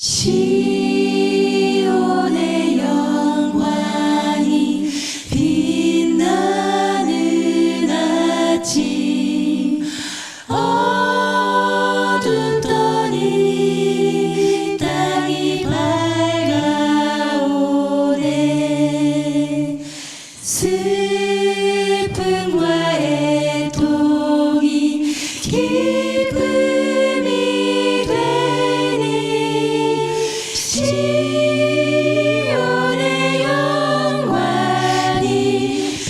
시온의 영광이 빛나는 아침, 어둡던 이 땅이 밝아오네. 슬픔과 애통이 기쁨이 되니 시온의 영광이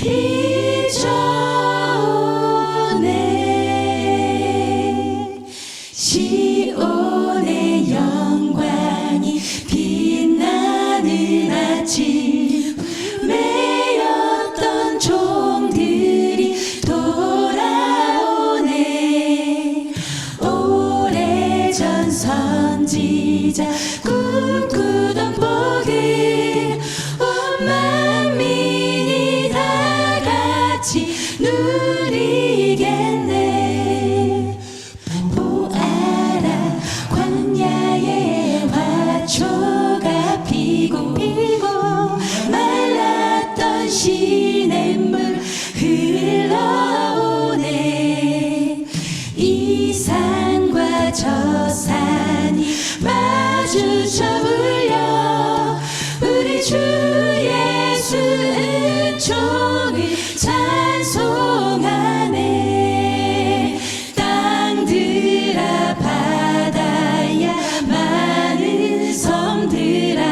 비춰오네. 시온의 영광이 빛나는 아침, 매였던 종들이 돌아오네. 오래전 선지자 꿈꾸던 복을 온 만민이 다 같이 누리겠네. 보아라, 광야에 화초가 피고 말랐던 시냇물 흘러오네. 이 산과 저 산이 마주쳐 울려 우리 주 예수 은총을 찬송하네. 땅들아 바다야 많은 섬들아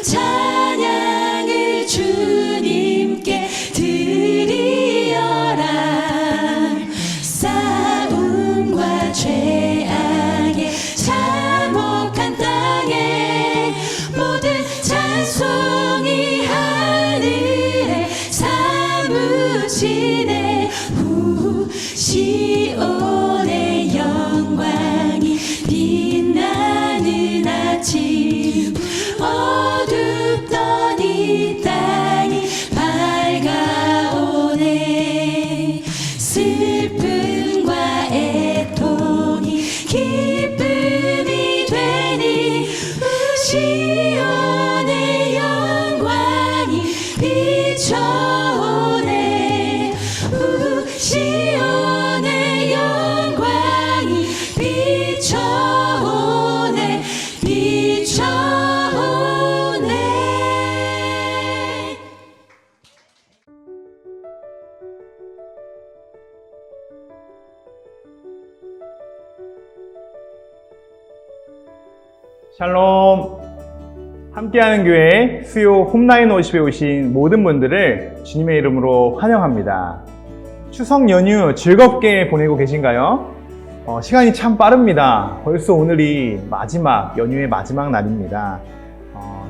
찬양을 주님께 드리어라. 싸움과 죄악의 참혹한 땅에 모든 찬송이 하늘에 사무치네. 시온의 영광이 빛나는 아침, 어둡던 이 땅이 밝아오네. 슬픔과 애통이 기쁨이 되니 시온의 영광이 비춰오네. 시온의 영광이 비춰오네. 비춰오네. 샬롬. 함께하는 교회 수요 홈라인 워십에 오신 모든 분들을 주님의 이름으로 환영합니다. 추석 연휴 즐겁게 보내고 계신가요? 시간이 참 빠릅니다. 벌써 오늘이 연휴의 마지막 날입니다.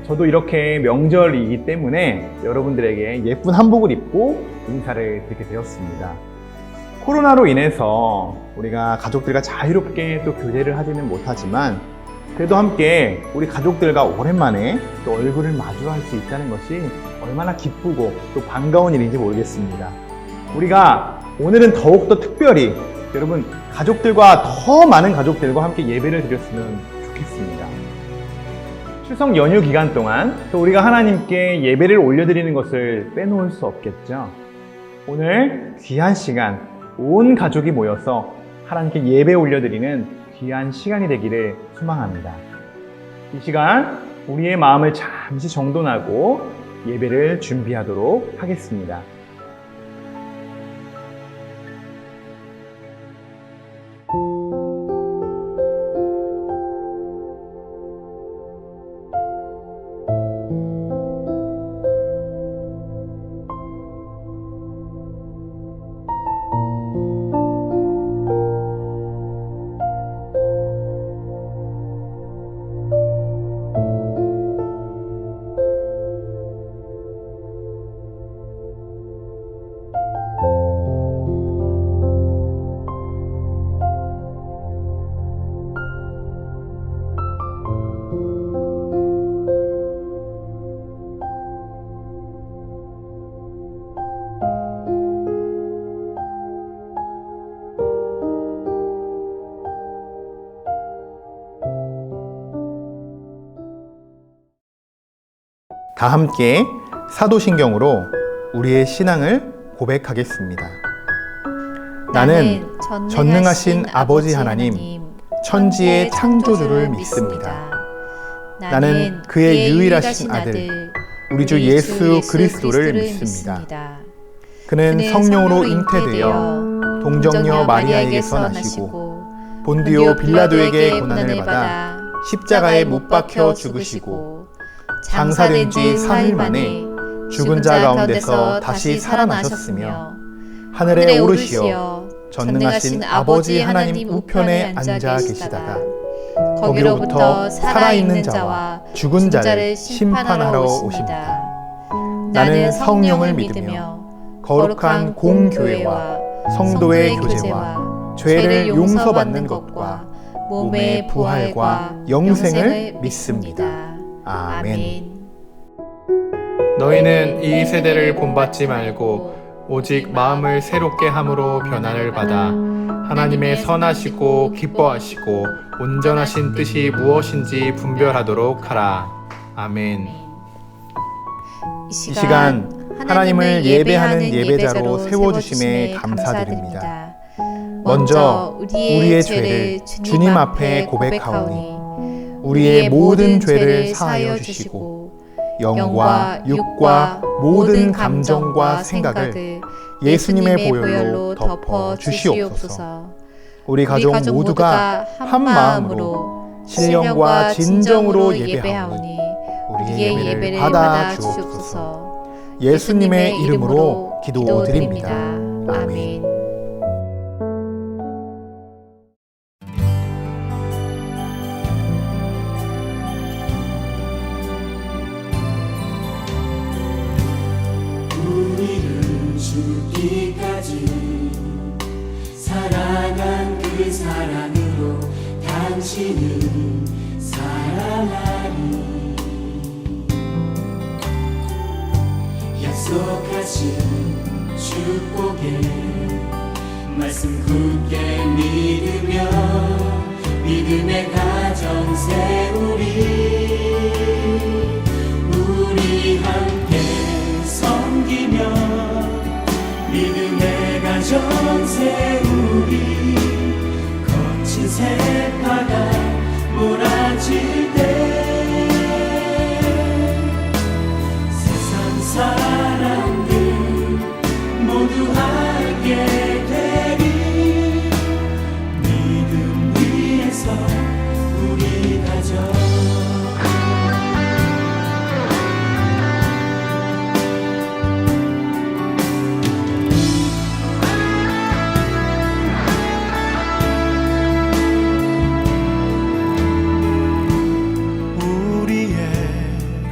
저도 이렇게 명절이기 때문에 여러분들에게 예쁜 한복을 입고 인사를 드리게 되었습니다. 코로나로 인해서 우리가 가족들과 자유롭게 또 교제를 하지는 못하지만 그래도 함께 우리 가족들과 오랜만에 또 얼굴을 마주할 수 있다는 것이 얼마나 기쁘고 또 반가운 일인지 모르겠습니다. 우리가 오늘은 더욱더 특별히 여러분 가족들과 더 많은 가족들과 함께 예배를 드렸으면 좋겠습니다. 추석 연휴 기간 동안 또 우리가 하나님께 예배를 올려드리는 것을 빼놓을 수 없겠죠. 오늘 귀한 시간 온 가족이 모여서 하나님께 예배 올려드리는 귀한 시간이 되기를 소망합니다. 이 시간 우리의 마음을 잠시 정돈하고 예배를 준비하도록 하겠습니다. 다 함께 사도신경으로 우리의 신앙을 고백하겠습니다. 나는 전능하신 아버지 하나님, 천지의 창조주를 믿습니다. 나는 그의 유일하신 아들, 우리 주 예수 그리스도를 믿습니다. 그는 성령으로 잉태되어 동정녀 마리아에게서 나시고 본디오 빌라도에게 고난을 받아 십자가에 못 박혀 죽으시고 장사된 지 3일 만에 죽은 자 가운데서 다시 살아나셨으며 하늘에 오르시어 전능하신 아버지 하나님 우편에 앉아 계시다가 거기로부터 살아있는 자와 죽은 자를 심판하러 오십니다. 나는 성령을 믿으며 거룩한 공교회와 성도의 교제와 죄를 용서받는 것과 몸의 부활과 영생을 믿습니다. 아멘. 너희는 이 세대를 본받지 말고 오직 마음을 새롭게 함으로 변화를 받아 하나님의 선하시고 기뻐하시고 온전하신 뜻이 무엇인지 분별하도록 하라. 아멘. 이 시간 하나님을 예배하는 예배자로 세워주심에 감사드립니다. 먼저 우리의 죄를 주님 앞에 고백하오니 우리의 모든 죄를 사하여 주시고 영과 육과 모든 감정과 생각을 예수님의 보혈로 덮어 주시옵소서. 우리 가족 모두가 한 마음으로 신령과 진정으로 예배하오니 우리의 예배를 받아 주옵소서. 예수님의 이름으로 기도드립니다. 아멘. 우리를 죽기까지 사랑한 그 사랑으로 당신은 사랑하니 약속하신 축복의 말씀 굳게 믿으며 믿음의 가정 세우리. 우리 함께 섬기며 믿음의 가정 세우리. 거친 세파가 몰아칠 때 세상 사람들 모두 함께 되리. 믿음 위에서 우리 가정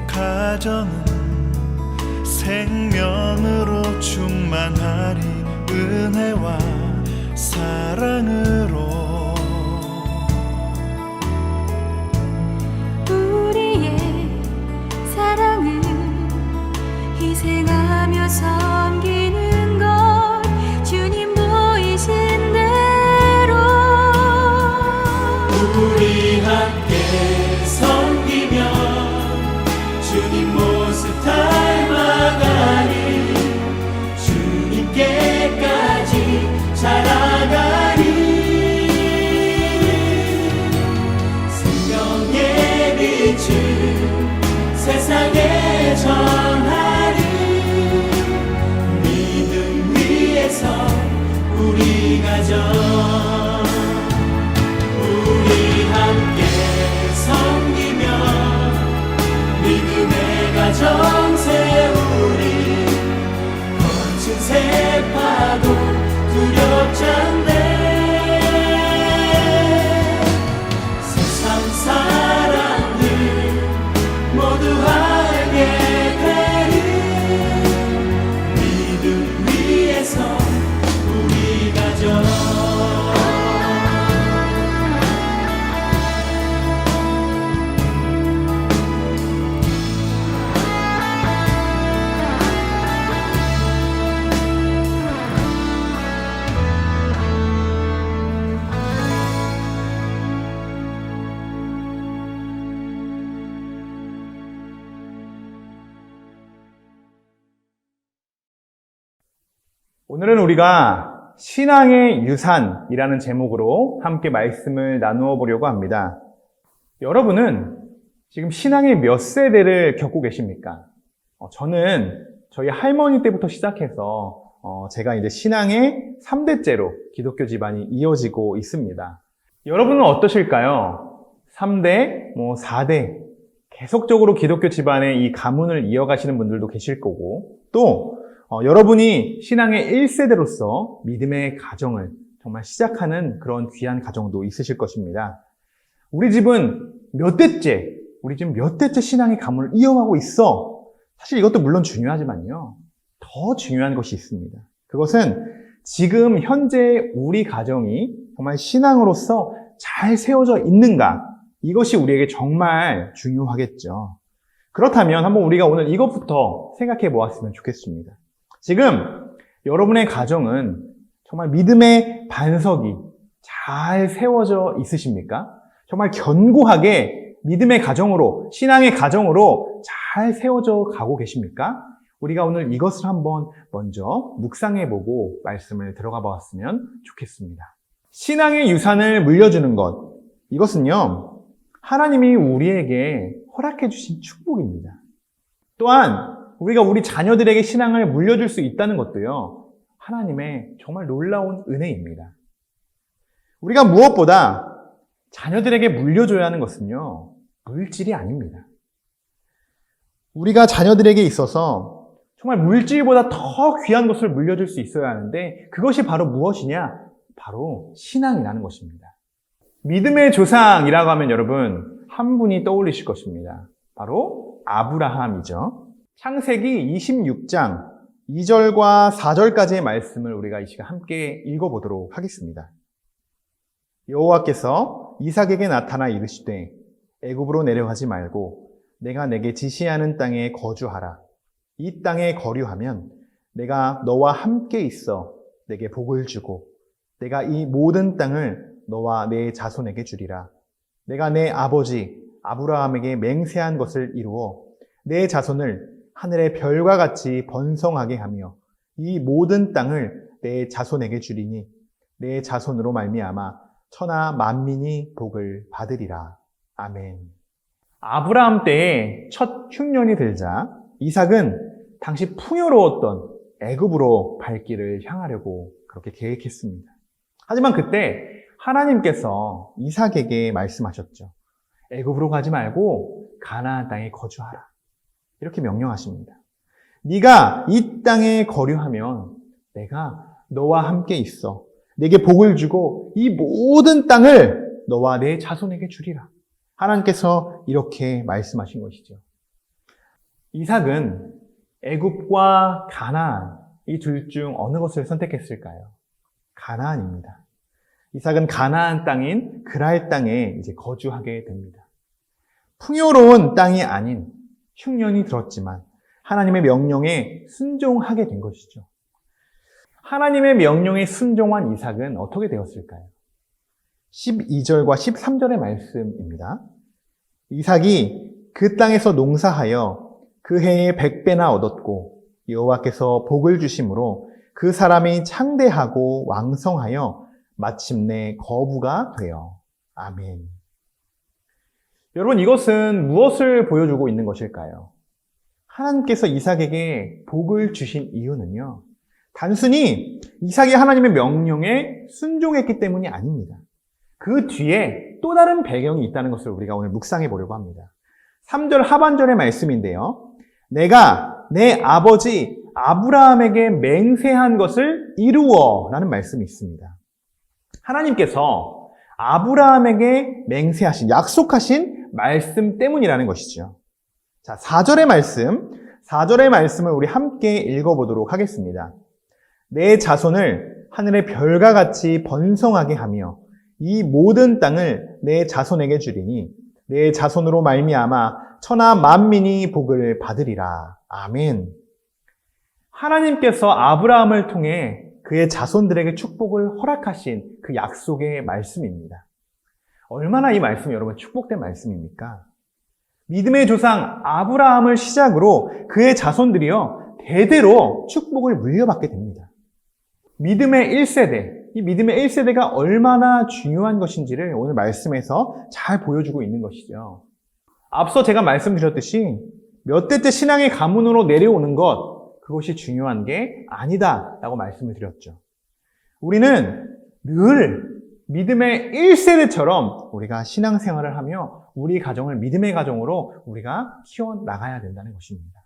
가정은 생명으로 충만하리. 은혜와 사랑으로 우리의 사랑은 희생하며 섬기는 것 주님 보이신 대로. 우리 함께 섬기며 주님 모습 닮아가니 주님께까지 자라가니. 오늘은 우리가 신앙의 유산이라는 제목으로 함께 말씀을 나누어 보려고 합니다. 여러분은 지금 신앙의 몇 세대를 겪고 계십니까? 저는 저희 할머니 때부터 시작해서 제가 이제 신앙의 3대째로 기독교 집안이 이어지고 있습니다. 여러분은 어떠실까요? 3대, 4대, 계속적으로 기독교 집안의 이 가문을 이어가시는 분들도 계실 거고, 또 여러분이 신앙의 1세대로서 믿음의 가정을 정말 시작하는 그런 귀한 가정도 있으실 것입니다. 우리 집은 몇 대째 신앙의 가문을 이어가고 있어. 사실 이것도 물론 중요하지만요. 더 중요한 것이 있습니다. 그것은 지금 현재 우리 가정이 정말 신앙으로서 잘 세워져 있는가? 이것이 우리에게 정말 중요하겠죠. 그렇다면 한번 우리가 오늘 이것부터 생각해 보았으면 좋겠습니다. 지금 여러분의 가정은 정말 믿음의 반석이 잘 세워져 있으십니까? 정말 견고하게 믿음의 가정으로, 신앙의 가정으로 잘 세워져 가고 계십니까? 우리가 오늘 이것을 한번 먼저 묵상해보고 말씀을 들어가 보았으면 좋겠습니다. 신앙의 유산을 물려주는 것, 이것은요, 하나님이 우리에게 허락해 주신 축복입니다. 또한 우리가 우리 자녀들에게 신앙을 물려줄 수 있다는 것도요, 하나님의 정말 놀라운 은혜입니다. 우리가 무엇보다 자녀들에게 물려줘야 하는 것은요, 물질이 아닙니다. 우리가 자녀들에게 있어서 정말 물질보다 더 귀한 것을 물려줄 수 있어야 하는데, 그것이 바로 무엇이냐? 바로 신앙이라는 것입니다. 믿음의 조상이라고 하면 여러분 한 분이 떠올리실 것입니다. 바로 아브라함이죠. 창세기 26장 2절과 4절까지의 말씀을 우리가 이 시간 함께 읽어보도록 하겠습니다. 여호와께서 이삭에게 나타나 이르시되 애굽으로 내려가지 말고 내가 내게 지시하는 땅에 거주하라. 이 땅에 거류하면 내가 너와 함께 있어 내게 복을 주고 내가 이 모든 땅을 너와 내 자손에게 주리라. 내가 내 아버지 아브라함에게 맹세한 것을 이루어 내 자손을 하늘의 별과 같이 번성하게 하며 이 모든 땅을 내 자손에게 주리니 내 자손으로 말미암아 천하 만민이 복을 받으리라. 아멘. 아브라함 때에 첫 흉년이 들자 이삭은 당시 풍요로웠던 애굽으로 발길을 향하려고 그렇게 계획했습니다. 하지만 그때 하나님께서 이삭에게 말씀하셨죠. 애굽으로 가지 말고 가나안 땅에 거주하라. 이렇게 명령하십니다. 네가 이 땅에 거류하면 내가 너와 함께 있어. 내게 복을 주고 이 모든 땅을 너와 내 자손에게 주리라. 하나님께서 이렇게 말씀하신 것이죠. 이삭은 애굽과 가나안 이 둘 중 어느 것을 선택했을까요? 가나안입니다. 이삭은 가나안 땅인 그랄 땅에 이제 거주하게 됩니다. 풍요로운 땅이 아닌 흉년이 들었지만 하나님의 명령에 순종하게 된 것이죠. 하나님의 명령에 순종한 이삭은 어떻게 되었을까요? 12절과 13절의 말씀입니다. 이삭이 그 땅에서 농사하여 그 해에 100배나 얻었고 여호와께서 복을 주심으로 그 사람이 창대하고 왕성하여 마침내 거부가 되어. 아멘. 여러분, 이것은 무엇을 보여주고 있는 것일까요? 하나님께서 이삭에게 복을 주신 이유는요, 단순히 이삭이 하나님의 명령에 순종했기 때문이 아닙니다. 그 뒤에 또 다른 배경이 있다는 것을 우리가 오늘 묵상해 보려고 합니다. 3절 하반절의 말씀인데요, 내가 내 아버지 아브라함에게 맹세한 것을 이루어 라는 말씀이 있습니다. 하나님께서 아브라함에게 맹세하신, 약속하신 말씀 때문이라는 것이죠. 자, 4절의 말씀을 우리 함께 읽어보도록 하겠습니다. 내 자손을 하늘의 별과 같이 번성하게 하며 이 모든 땅을 내 자손에게 주리니 내 자손으로 말미암아 천하 만민이 복을 받으리라. 아멘. 하나님께서 아브라함을 통해 그의 자손들에게 축복을 허락하신 그 약속의 말씀입니다. 얼마나 이 말씀이 여러분 축복된 말씀입니까? 믿음의 조상 아브라함을 시작으로 그의 자손들이요 대대로 축복을 물려받게 됩니다. 믿음의 1세대, 이 믿음의 1세대가 얼마나 중요한 것인지를 오늘 말씀에서 잘 보여주고 있는 것이죠. 앞서 제가 말씀드렸듯이 몇 대째 신앙의 가문으로 내려오는 것, 그것이 중요한 게 아니다 라고 말씀을 드렸죠. 우리는 늘 믿음의 1세대처럼 우리가 신앙생활을 하며 우리 가정을 믿음의 가정으로 우리가 키워나가야 된다는 것입니다.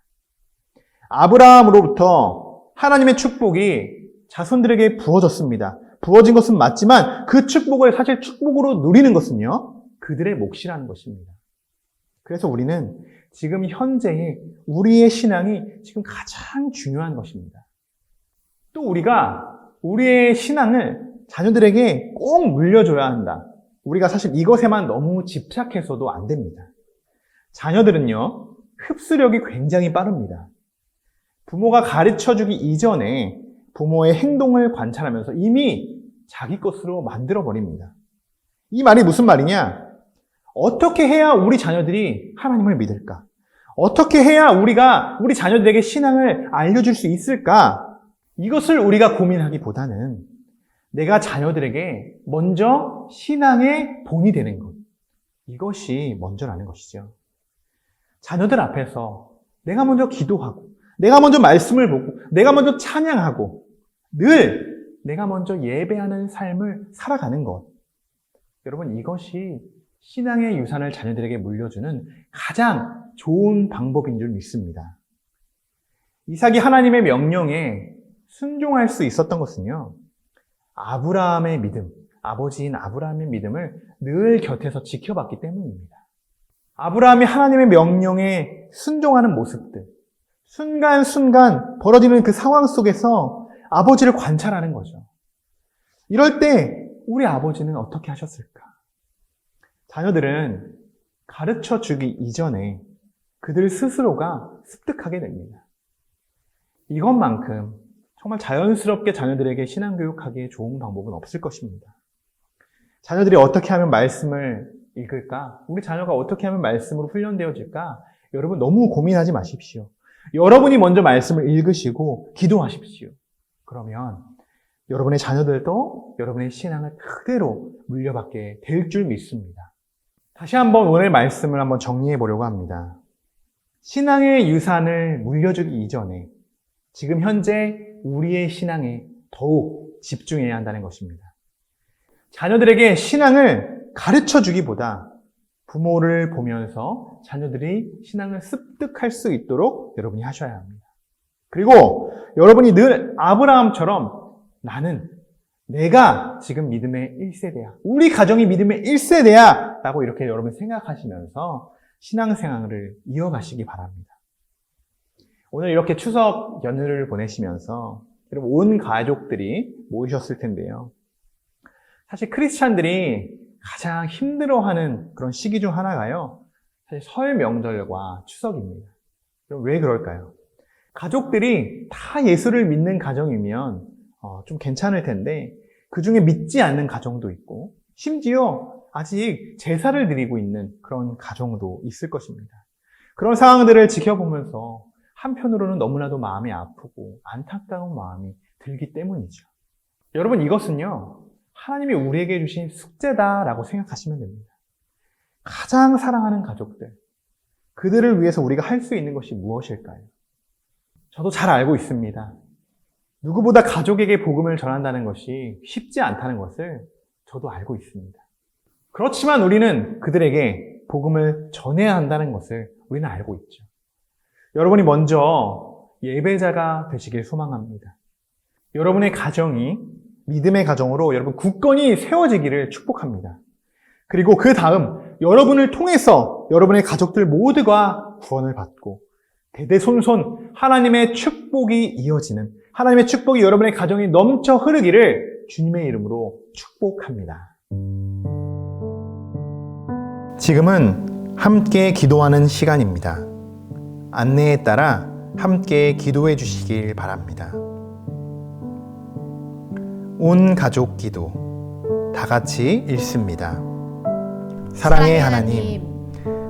아브라함으로부터 하나님의 축복이 자손들에게 부어졌습니다. 부어진 것은 맞지만 그 축복을 사실 축복으로 누리는 것은요, 그들의 몫이라는 것입니다. 그래서 우리는 지금 현재의 우리의 신앙이 지금 가장 중요한 것입니다. 또 우리가 우리의 신앙을 자녀들에게 꼭 물려줘야 한다. 우리가 사실 이것에만 너무 집착해서도 안 됩니다. 자녀들은요, 흡수력이 굉장히 빠릅니다. 부모가 가르쳐주기 이전에 부모의 행동을 관찰하면서 이미 자기 것으로 만들어버립니다. 이 말이 무슨 말이냐? 어떻게 해야 우리 자녀들이 하나님을 믿을까? 어떻게 해야 우리가 우리 자녀들에게 신앙을 알려줄 수 있을까? 이것을 우리가 고민하기보다는 내가 자녀들에게 먼저 신앙의 본이 되는 것, 이것이 먼저라는 것이죠. 자녀들 앞에서 내가 먼저 기도하고, 내가 먼저 말씀을 보고, 내가 먼저 찬양하고, 늘 내가 먼저 예배하는 삶을 살아가는 것. 여러분, 이것이 신앙의 유산을 자녀들에게 물려주는 가장 좋은 방법인 줄 믿습니다. 이삭이 하나님의 명령에 순종할 수 있었던 것은요, 아브라함의 믿음, 아버지인 아브라함의 믿음을 늘 곁에서 지켜봤기 때문입니다. 아브라함이 하나님의 명령에 순종하는 모습들, 순간순간 벌어지는 그 상황 속에서 아버지를 관찰하는 거죠. 이럴 때 우리 아버지는 어떻게 하셨을까? 자녀들은 가르쳐 주기 이전에 그들 스스로가 습득하게 됩니다. 이것만큼 정말 자연스럽게 자녀들에게 신앙교육하기에 좋은 방법은 없을 것입니다. 자녀들이 어떻게 하면 말씀을 읽을까? 우리 자녀가 어떻게 하면 말씀으로 훈련되어질까? 여러분 너무 고민하지 마십시오. 여러분이 먼저 말씀을 읽으시고 기도하십시오. 그러면 여러분의 자녀들도 여러분의 신앙을 그대로 물려받게 될 줄 믿습니다. 다시 한번 오늘 말씀을 한번 정리해 보려고 합니다. 신앙의 유산을 물려주기 이전에 지금 현재 우리의 신앙에 더욱 집중해야 한다는 것입니다. 자녀들에게 신앙을 가르쳐 주기보다 부모를 보면서 자녀들이 신앙을 습득할 수 있도록 여러분이 하셔야 합니다. 그리고 여러분이 늘 아브라함처럼 나는 내가 지금 믿음의 1세대야. 우리 가정이 믿음의 1세대야. 라고 이렇게 여러분 생각하시면서 신앙생활을 이어가시기 바랍니다. 오늘 이렇게 추석 연휴를 보내시면서 여러분 온 가족들이 모이셨을 텐데요. 사실 크리스찬들이 가장 힘들어하는 그런 시기 중 하나가요. 사실 설 명절과 추석입니다. 그럼 왜 그럴까요? 가족들이 다 예수를 믿는 가정이면 좀 괜찮을 텐데 그 중에 믿지 않는 가정도 있고 심지어 아직 제사를 드리고 있는 그런 가정도 있을 것입니다. 그런 상황들을 지켜보면서 한편으로는 너무나도 마음이 아프고 안타까운 마음이 들기 때문이죠. 여러분 이것은요, 하나님이 우리에게 주신 숙제다라고 생각하시면 됩니다. 가장 사랑하는 가족들, 그들을 위해서 우리가 할 수 있는 것이 무엇일까요? 저도 잘 알고 있습니다. 누구보다 가족에게 복음을 전한다는 것이 쉽지 않다는 것을 저도 알고 있습니다. 그렇지만 우리는 그들에게 복음을 전해야 한다는 것을 우리는 알고 있죠. 여러분이 먼저 예배자가 되시길 소망합니다. 여러분의 가정이 믿음의 가정으로 여러분 굳건히 세워지기를 축복합니다. 그리고 그 다음 여러분을 통해서 여러분의 가족들 모두가 구원을 받고 대대손손 하나님의 축복이 이어지는, 하나님의 축복이 여러분의 가정에 넘쳐 흐르기를 주님의 이름으로 축복합니다. 지금은 함께 기도하는 시간입니다. 안내에 따라 함께 기도해 주시길 바랍니다. 온 가족 기도 다 같이 읽습니다. 사랑의 하나님,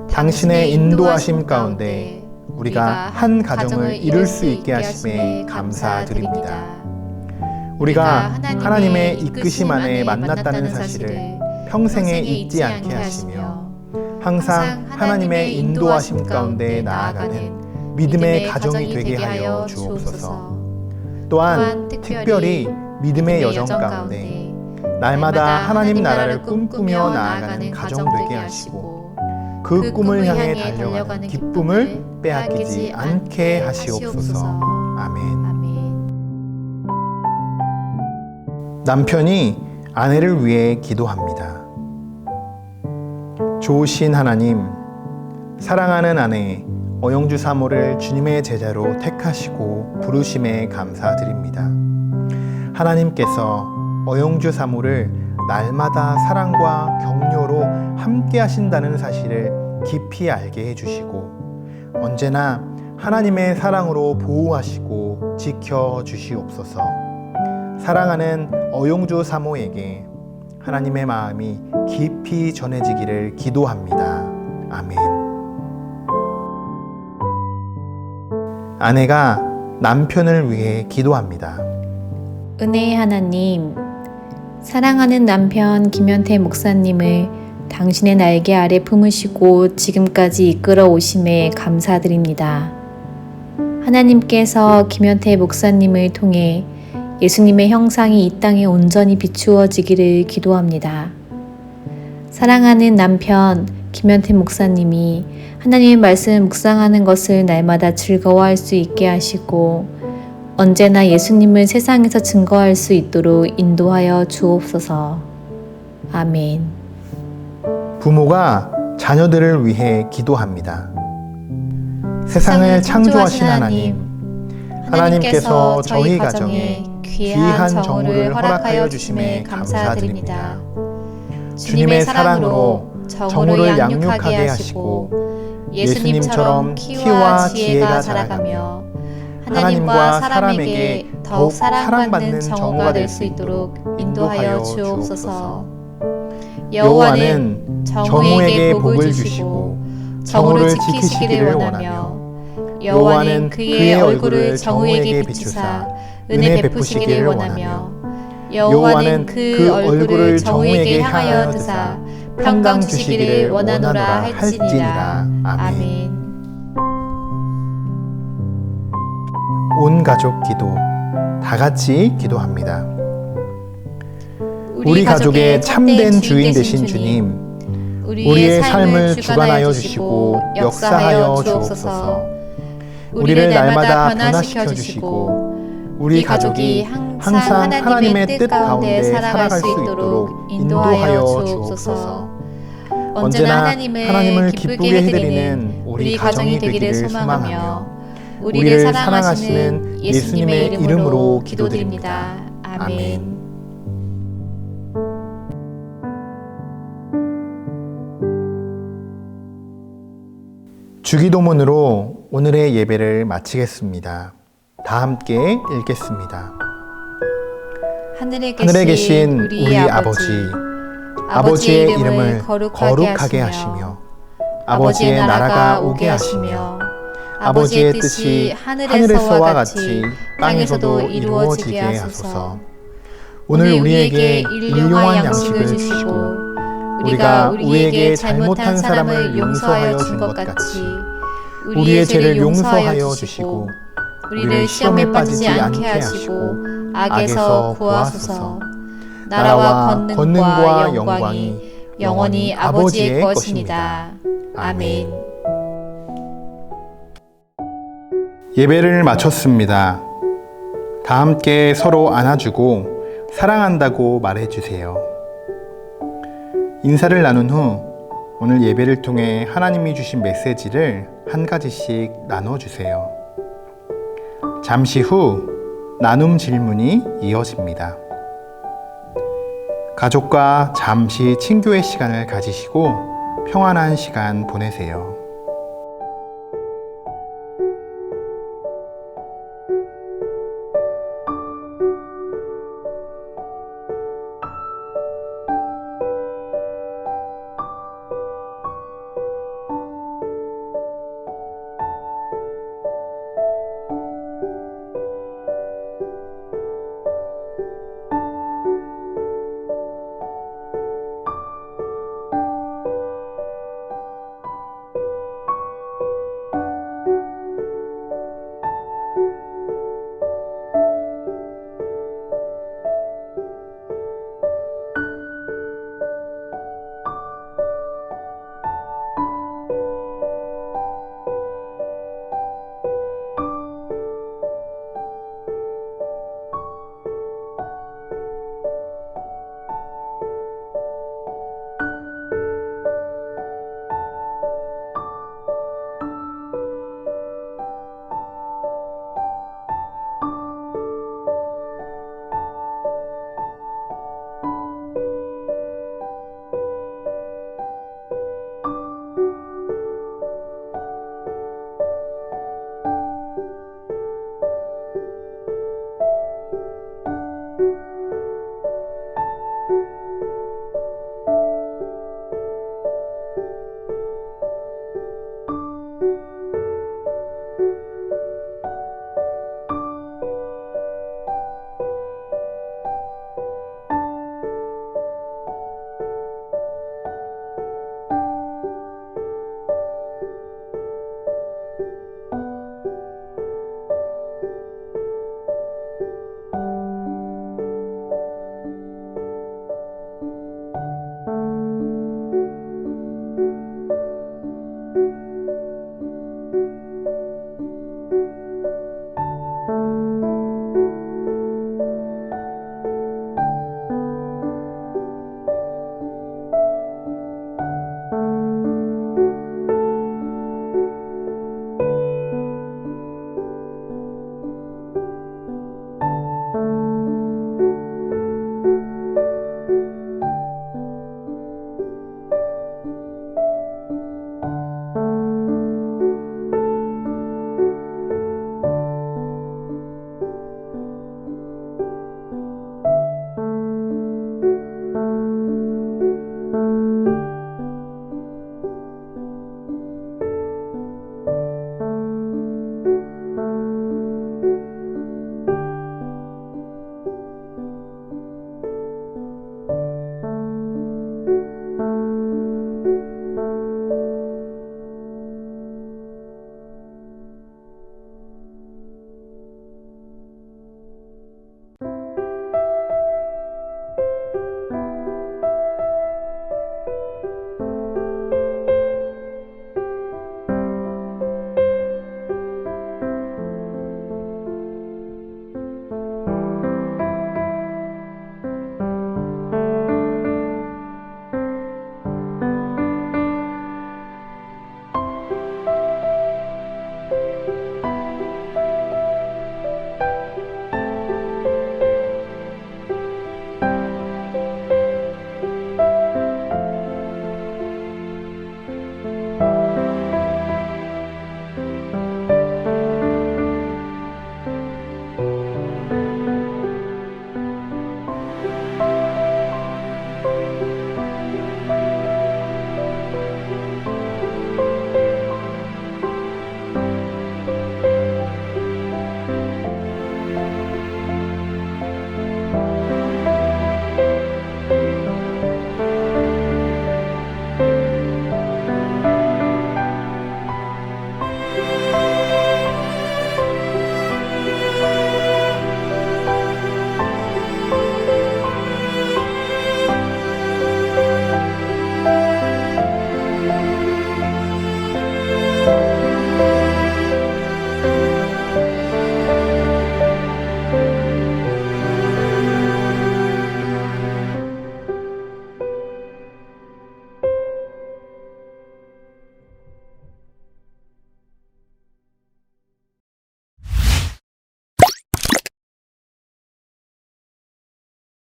당신의 인도하심 가운데 우리가 한 가정을 이룰 수 있게 하심에 감사드립니다. 우리가 하나님의 이끄심 안에 만났다는 사실을 평생에 잊지 않게 하시며 항상 하나님의 인도하심 가운데 나아가는 믿음의 가정이 되게 하여 주옵소서. 또한 특별히 믿음의 여정 가운데 날마다 하나님 나라를 꿈꾸며 나아가는 가정 되게 하시고 그 꿈을 향해 달려가는 기쁨을 빼앗기지 않게 하시옵소서. 아멘. 남편이 아내를 위해 기도합니다. 좋으신 하나님, 사랑하는 아내 어영주 사모를 주님의 제자로 택하시고 부르심에 감사드립니다. 하나님께서 어영주 사모를 날마다 사랑과 격려로 함께 하신다는 사실을 깊이 알게 해주시고 언제나 하나님의 사랑으로 보호하시고 지켜주시옵소서. 사랑하는 어영주 사모에게 하나님의 마음이 깊이 전해지기를 기도합니다. 아멘. 아내가 남편을 위해 기도합니다. 은혜의 하나님, 사랑하는 남편 김현태 목사님을 당신의 날개 아래 품으시고 지금까지 이끌어 오심에 감사드립니다. 하나님께서 김현태 목사님을 통해 예수님의 형상이 이 땅에 온전히 비추어지기를 기도합니다. 사랑하는 남편 김현태 목사님이 하나님의 말씀을 묵상하는 것을 날마다 즐거워할 수 있게 하시고 언제나 예수님을 세상에서 증거할 수 있도록 인도하여 주옵소서. 아멘. 부모가 자녀들을 위해 기도합니다. 세상을 창조하신 하나님, 하나님께서 저희 가정에 귀한 정우를 허락하여 주심에 감사드립니다. 주님의 사랑으로 정우를 양육하게 하시고 예수님처럼 키와 지혜가 자라가며 하나님과 사람에게 더욱 사랑받는 정우가 될 수 있도록 인도하여 주옵소서. 여호와는 정우에게 복을 주시고 정우를 지키시기를 원하며 여호와는 그의 얼굴을 정우에게 비추사 은혜 베푸시기를 원하며 여호와는 그 얼굴을 정우에게 향하여 드사 평강 주시기를 원하노라 할지니라. 아멘. 온 가족 기도, 다 같이 기도합니다. 우리 가족의 참된 주인 되신 주님, 우리의 삶을 주관하여 주시고 역사하여 주옵소서. 우리를 날마다 변화시켜 주시고 우리 가족이 항상 하나님의 뜻 가운데 살아갈 수 있도록 인도하여 주옵소서. 언제나 하나님을 기쁘게 해드리는 우리 가정이 되기를 소망하며 우리를 사랑하시는 예수님의 이름으로 기도드립니다. 아멘. 주기도문으로 오늘의 예배를 마치겠습니다. 다 함께 읽겠습니다. 하늘에 하늘에 계신 우리 아버지의 이름을 거룩하게 하시며 아버지의 나라가 오게 하시며 아버지의 뜻이 하늘에서와 같이 땅에서도 이루어지게 하소서. 오늘 우리에게 일용할 양식을 주시고 우리가 우리에게 잘못한 사람을 용서하여 준 것 같이 우리의 죄를 용서하여 주시고 우리를 시험에 빠지지 않게 하시고 악에서 구하소서. 나라와 권능과 영광이 영원히 아버지의 것입니다. 아멘. 예배를 마쳤습니다. 다 함께 서로 안아주고 사랑한다고 말해주세요. 인사를 나눈 후 오늘 예배를 통해 하나님이 주신 메시지를 한 가지씩 나눠주세요. 잠시 후 나눔 질문이 이어집니다. 가족과 잠시 친교의 시간을 가지시고 평안한 시간 보내세요.